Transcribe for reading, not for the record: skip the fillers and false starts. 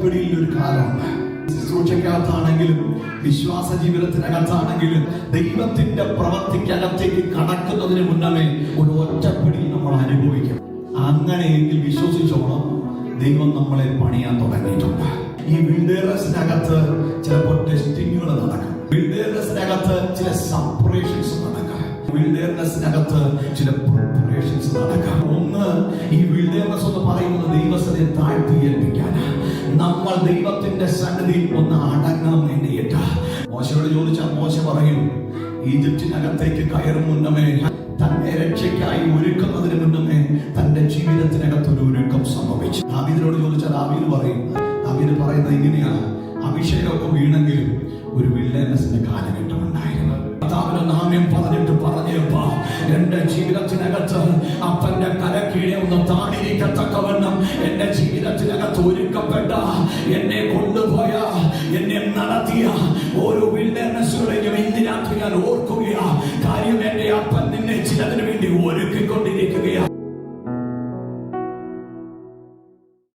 ഒറ്റപ്പിടിയിൽ ഒരു കാലമുണ്ട്. ശുശ്രൂഷയ്ക്കകത്താണെങ്കിലും വിശ്വാസ ജീവിതത്തിനകത്താണെങ്കിലും ദൈവത്തിന്റെ പ്രവൃത്തിക്കകത്തേക്ക് കടക്കുന്നതിന് മുന്നമേ ഒരു ഒറ്റപ്പിടി നമ്മൾ അനുഭവിക്കും. അങ്ങനെയെങ്കിൽ വിശ്വസിച്ചോണം, ദൈവം നമ്മളെ പണിയാൻ തുടങ്ങിയിട്ടുണ്ട്. ഈ വിൽഡേഴ്സിനകത്ത് ചിലപ്പോൾ ടെസ്റ്റിങ്ങുകൾ നടക്കും. വിൽഡേഴ്സിനകത്ത് ചില സെപ്പറേഷൻസ് നടക്കാം. വിൽഡേഴ്സിനകത്ത് ചില പ്രിപ്പറേഷൻസ് നടക്കാം. ഒന്ന്, ഈ വിൽഡേഴ്സ് എന്ന് പറയുന്നത് ദൈവസ്ഥയെ താഴ്ത്തി ഏൽപ്പിക്കാനാണ്. നമ്മൾ ദൈവത്തിന്റെ സന്നിധിയിൽ ഒന്ന് അടങ്ങാൻ വേണ്ടിയിട്ട് മോശയോട് ചോദിച്ചാൽ മോശ പറയും, ഈജിപ്തിനകത്തേക്ക് കയറും മുന്നമേ, തന്റെ രക്ഷയ്ക്കായി ഒരുക്കുന്നതിന് മുന്നമേ തന്റെ ജീവിതത്തിനകത്ത് ഒരു ഒരുക്കം സംഭവിച്ചു. ദാവീദിനോട് ചോദിച്ചാൽ ദാവീദ് പറയും, ദാവീദ് പറയുന്നത് ഇങ്ങനെയാണ്, അഭിഷേകമൊക്കെ വീണെങ്കിലും ഒരു വിൽഡേഴ്സിന്റെ കാലഘട്ടം ഉണ്ടായിരുന്നു. കർത്താവിന്റെ നാമ്യം പറഞ്ഞപ്പോ എന്റെ ജീവിതത്തിനകത്ത് അപ്പന്റെ കരക്കീഴെ ഒന്ന് താണിരിക്കത്തക്കവണ്ണം എന്റെ ജീവിതത്തിനകത്ത് ഒരുക്കപ്പെട്ട, എന്നെ കൊണ്ടുപോയ, എന്നെ നടത്തിയ ഓരോ വിൽഡേഴ്സുകളെയും ഇന്ന് രാത്രി ഞാൻ ഓർക്കുകയാ. കാര്യം എന്റെ അപ്പൻ നിന്നെ ചിലതിന് വേണ്ടി ഒരുക്കിക്കൊണ്ട്